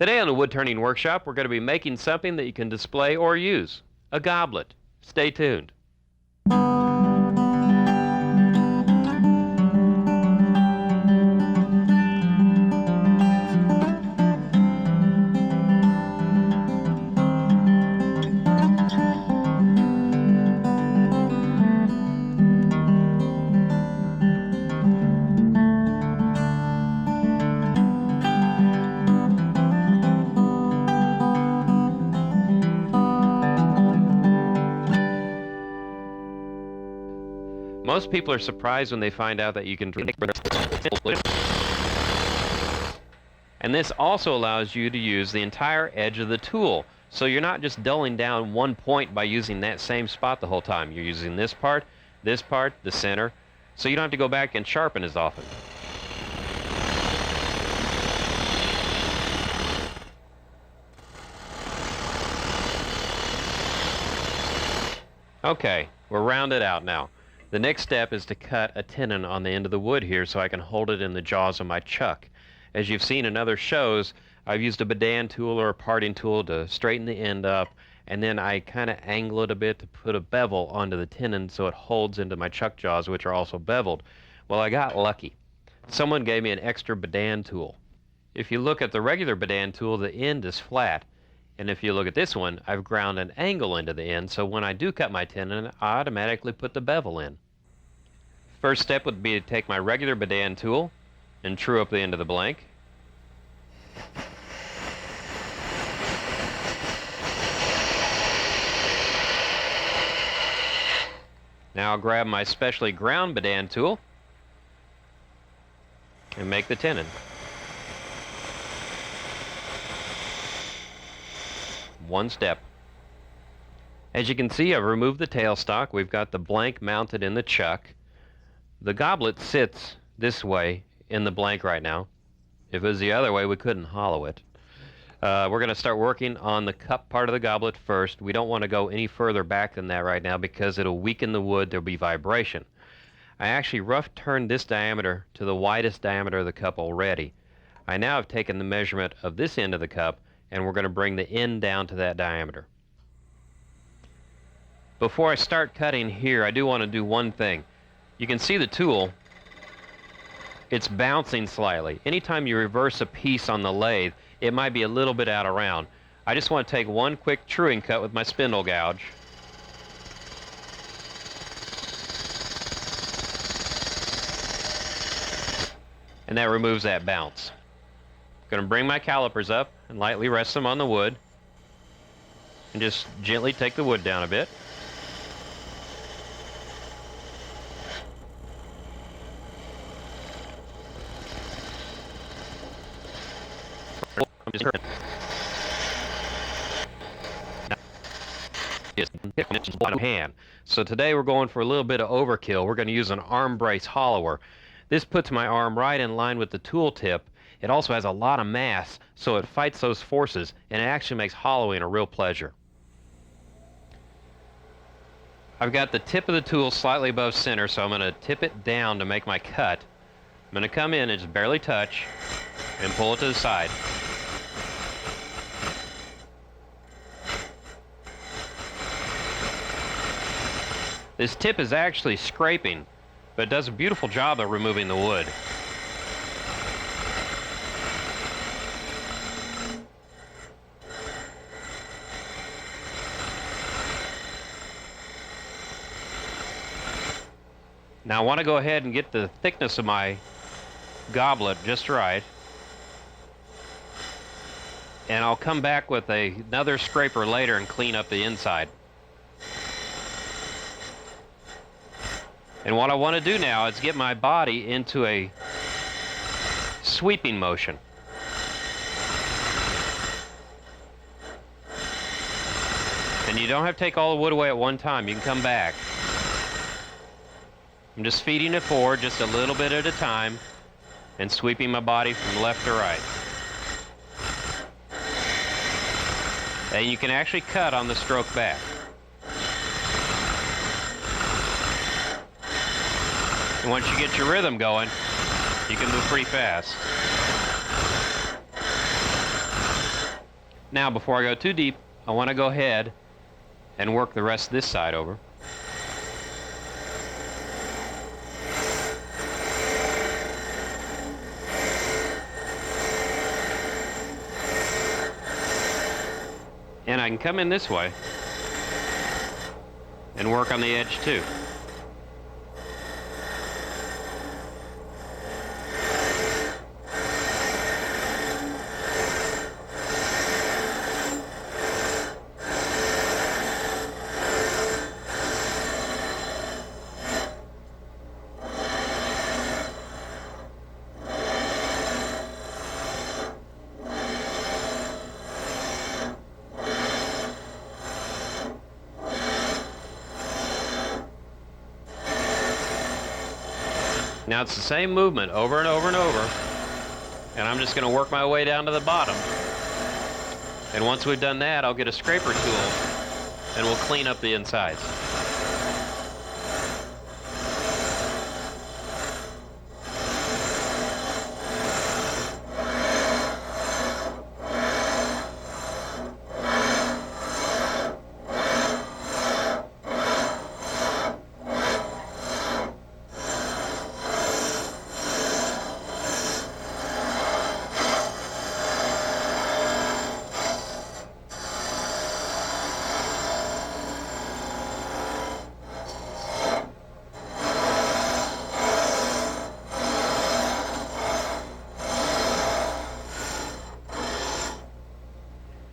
Today on the Wood Turning Workshop, we're going to be making something that you can display or use, a goblet. Stay tuned. Most people are surprised when they find out that you can and this also allows you to use the entire edge of the tool. So you're not just dulling down one point by using that same spot the whole time. You're using this part, the center, so you don't have to go back and sharpen as often. Okay, we're rounded out now. The next step is to cut a tenon on the end of the wood here so I can hold it in the jaws of my chuck. As you've seen in other shows, I've used a bedan tool or a parting tool to straighten the end up, and then I kind of angle it a bit to put a bevel onto the tenon so it holds into my chuck jaws, which are also beveled. Well, I got lucky. Someone gave me an extra bedan tool. If you look at the regular bedan tool, the end is flat. And if you look at this one, I've ground an angle into the end, so when I do cut my tenon, I automatically put the bevel in. First step would be to take my regular bedan tool and true up the end of the blank. Now I'll grab my specially ground bedan tool and make the tenon. One step. As you can see, I've removed the tailstock. We've got the blank mounted in the chuck. The goblet sits this way in the blank right now. If it was the other way, we couldn't hollow it. We're going to start working on the cup part of the goblet first. We don't want to go any further back than that right now because it'll weaken the wood. There'll be vibration. I actually rough turned this diameter to the widest diameter of the cup already. I now have taken the measurement of this end of the cup, and we're going to bring the end down to that diameter. Before I start cutting here, I do want to do one thing. You can see the tool, it's bouncing slightly. Anytime you reverse a piece on the lathe, it might be a little bit out of round. I just want to take one quick truing cut with my spindle gouge. And that removes that bounce. I'm going to bring my calipers up and lightly rest them on the wood. And just gently take the wood down a bit. So today we're going for a little bit of overkill. We're going to use an arm brace hollower. This puts my arm right in line with the tool tip. It also has a lot of mass, so it fights those forces, and it actually makes hollowing a real pleasure. I've got the tip of the tool slightly above center, so I'm going to tip it down to make my cut. I'm going to come in and just barely touch and pull it to the side. This tip is actually scraping, but it does a beautiful job of removing the wood. Now I want to go ahead and get the thickness of my goblet just right. And I'll come back with another scraper later and clean up the inside. And what I want to do now is get my body into a sweeping motion. And you don't have to take all the wood away at one time. You can come back. I'm just feeding it forward just a little bit at a time and sweeping my body from left to right. And you can actually cut on the stroke back. And once you get your rhythm going, you can move pretty fast. Now, before I go too deep, I want to go ahead and work the rest of this side over. And I can come in this way and work on the edge too. Now it's the same movement over and over and over, and I'm just going to work my way down to the bottom. And once we've done that, I'll get a scraper tool and we'll clean up the insides.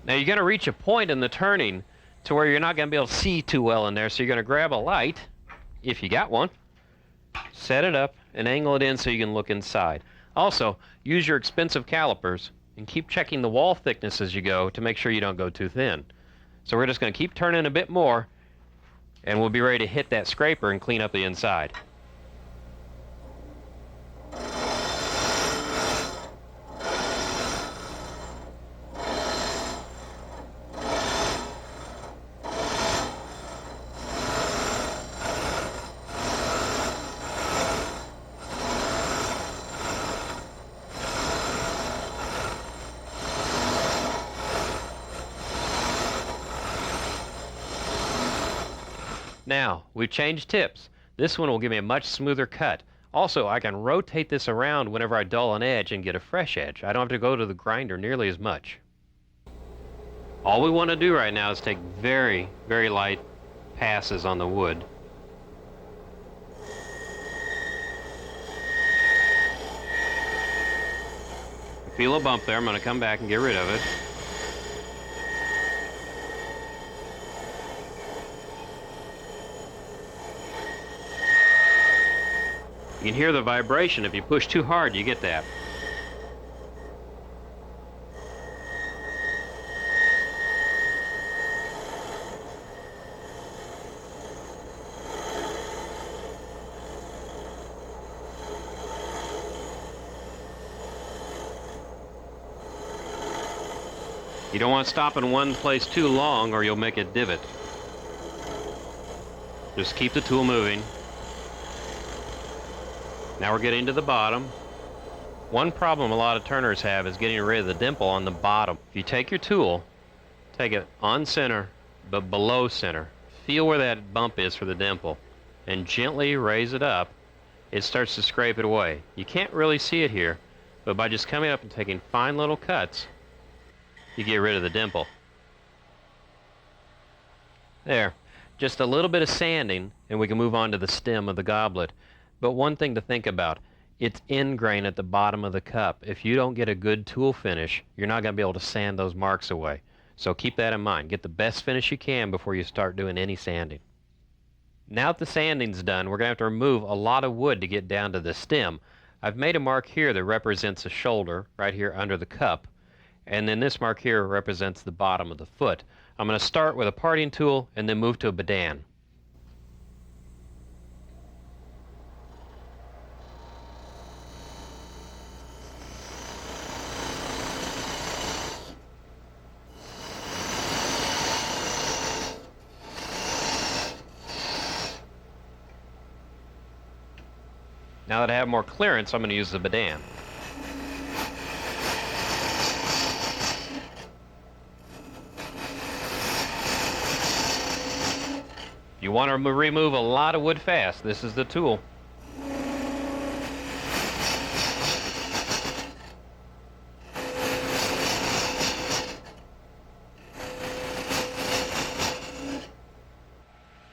Now you're going to reach a point in the turning to where you're not going to be able to see too well in there, so you're going to grab a light, if you got one, set it up, and angle it in so you can look inside. Also, use your expensive calipers and keep checking the wall thickness as you go to make sure you don't go too thin. So we're just going to keep turning a bit more, and we'll be ready to hit that scraper and clean up the inside. Now, we've changed tips. This one will give me a much smoother cut. Also, I can rotate this around whenever I dull an edge and get a fresh edge. I don't have to go to the grinder nearly as much. All we want to do right now is take very, very light passes on the wood. I feel a bump there. I'm going to come back and get rid of it. You can hear the vibration. If you push too hard, you get that. You don't want to stop in one place too long or you'll make a divot. Just keep the tool moving. Now we're getting to the bottom. One problem a lot of turners have is getting rid of the dimple on the bottom. If you take your tool, take it on center, but below center. Feel where that bump is for the dimple, and gently raise it up. It starts to scrape it away. You can't really see it here, but by just coming up and taking fine little cuts, you get rid of the dimple. There. Just a little bit of sanding, and we can move on to the stem of the goblet. But one thing to think about, it's end grain at the bottom of the cup. If you don't get a good tool finish, you're not going to be able to sand those marks away. So keep that in mind. Get the best finish you can before you start doing any sanding. Now that the sanding's done, we're going to have to remove a lot of wood to get down to the stem. I've made a mark here that represents a shoulder right here under the cup. And then this mark here represents the bottom of the foot. I'm going to start with a parting tool and then move to a badan. Now that I have more clearance, I'm going to use the badan. You want to remove a lot of wood fast. This is the tool.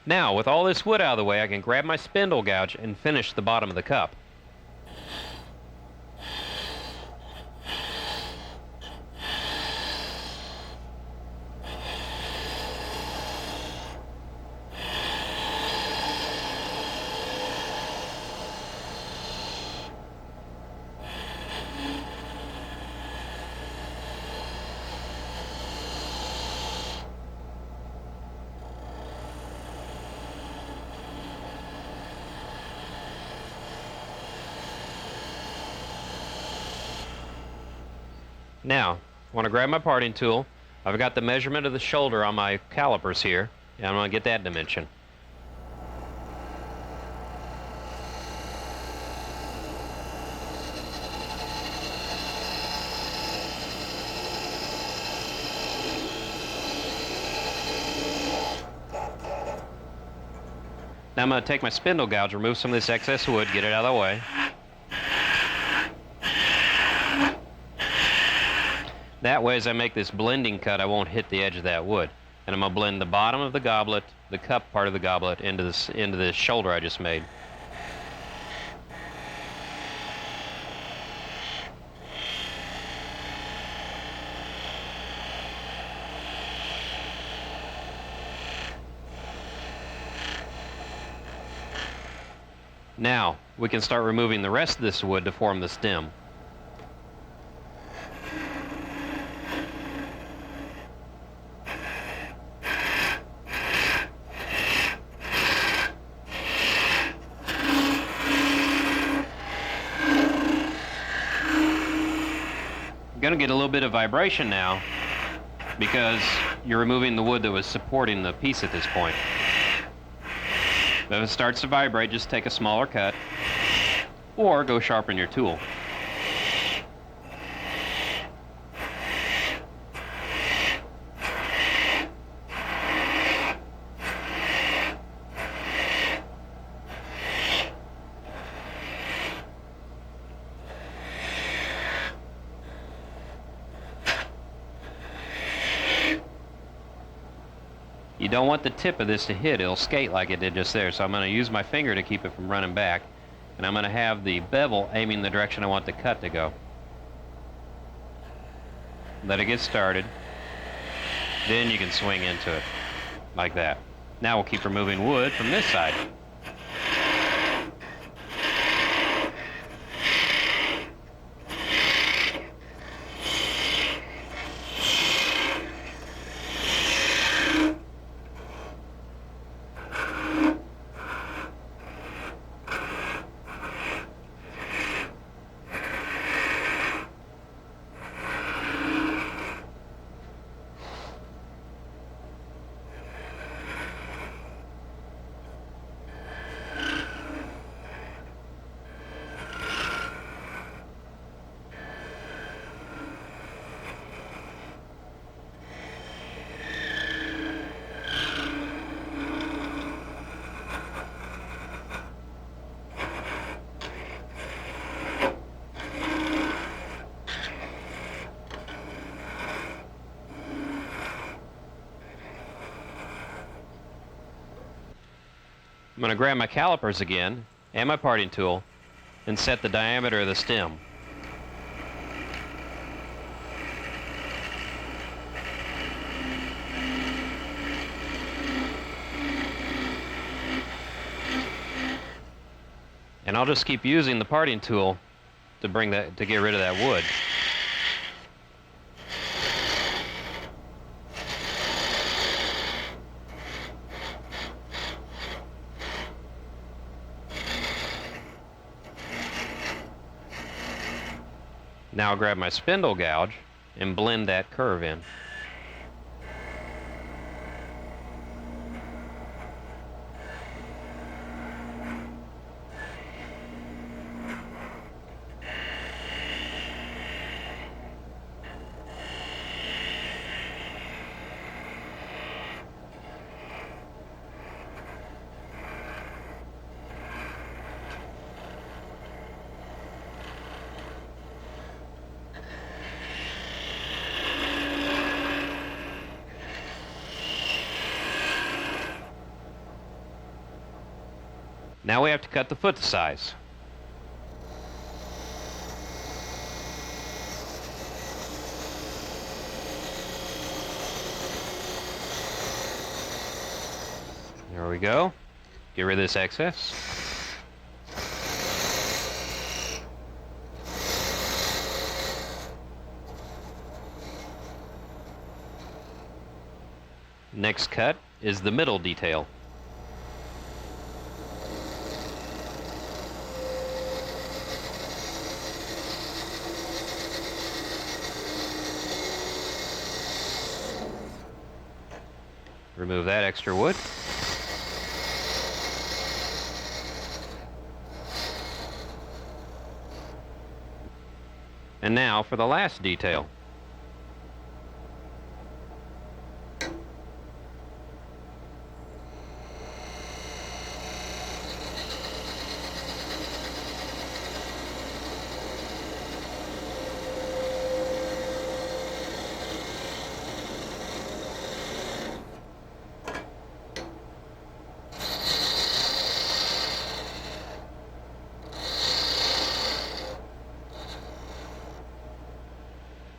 Now, with all this wood out of the way, I can grab my spindle gouge and finish the bottom of the cup. Now, I want to grab my parting tool. I've got the measurement of the shoulder on my calipers here, and I'm going to get that dimension. Now I'm going to take my spindle gouge, remove some of this excess wood, get it out of the way. That way, as I make this blending cut, I won't hit the edge of that wood. And I'm going to blend the bottom of the goblet, the cup part of the goblet, into the shoulder I just made. Now, we can start removing the rest of this wood to form the stem. I'm going to get a little bit of vibration now because you're removing the wood that was supporting the piece at this point. If it starts to vibrate, just take a smaller cut or go sharpen your tool. You don't want the tip of this to hit. It'll skate like it did just there. So I'm going to use my finger to keep it from running back. And I'm going to have the bevel aiming the direction I want the cut to go. Let it get started. Then you can swing into it like that. Now we'll keep removing wood from this side. I'm going to grab my calipers again and my parting tool and set the diameter of the stem. And I'll just keep using the parting tool to get rid of that wood. Now I'll grab my spindle gouge and blend that curve in. Now we have to cut the foot to size. There we go. Get rid of this excess. Next cut is the middle detail. Remove that extra wood. And now for the last detail.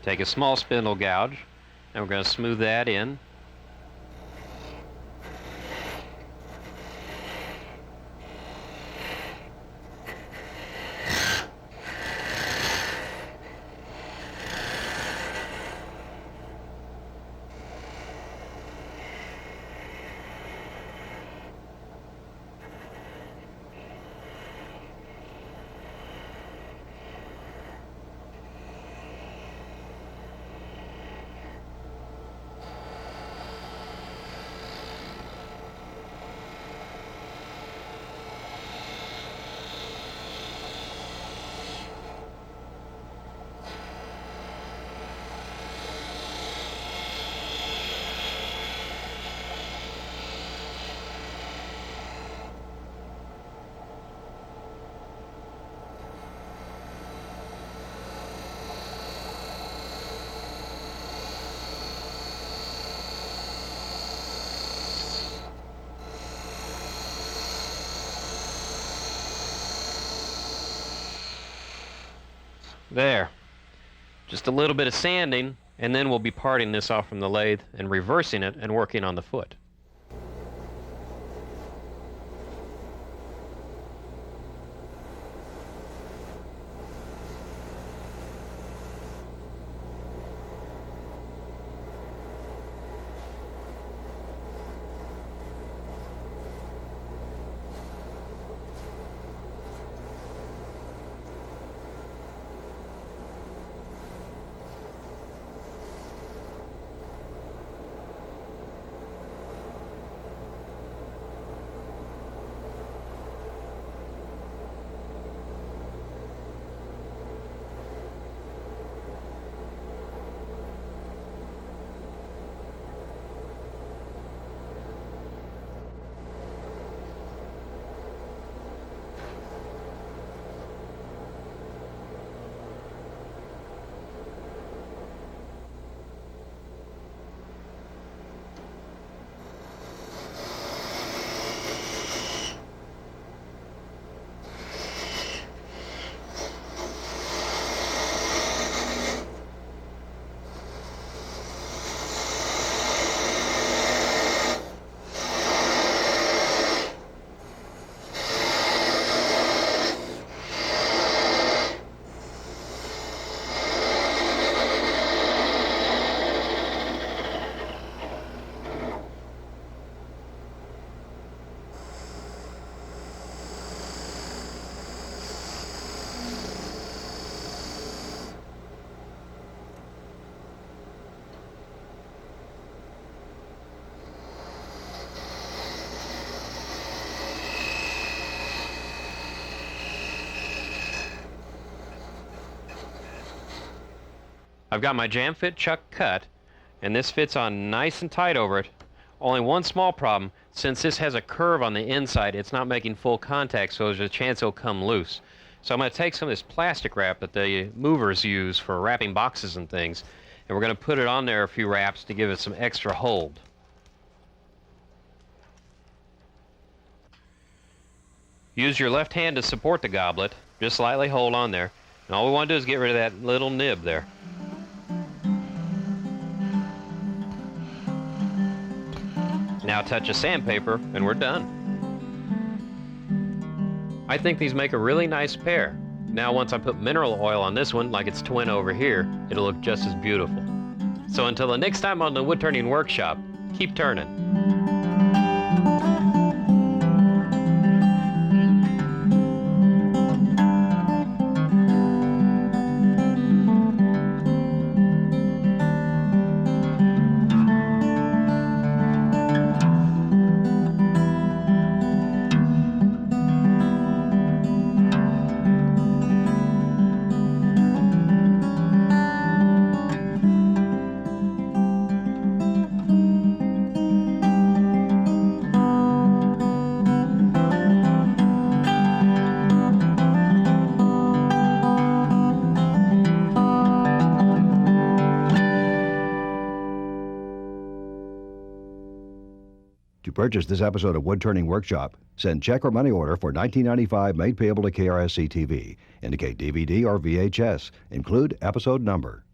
Take a small spindle gouge, and we're going to smooth that in. There. Just a little bit of sanding, and then we'll be parting this off from the lathe and reversing it and working on the foot. I've got my jam fit chuck cut, and this fits on nice and tight over it. Only one small problem: since this has a curve on the inside, it's not making full contact, so there's a chance it'll come loose. So I'm going to take some of this plastic wrap that the movers use for wrapping boxes and things, and we're going to put it on there a few wraps to give it some extra hold. Use your left hand to support the goblet. Just slightly hold on there. And all we want to do is get rid of that little nib there. Now touch a sandpaper and we're done. I think these make a really nice pair. Now once I put mineral oil on this one, like its twin over here, it'll look just as beautiful. So until the next time on the Woodturning Workshop, keep turning. To purchase this episode of Woodturning Workshop, send check or money order for $19.95 made payable to KRSC TV. Indicate DVD or VHS. Include episode number.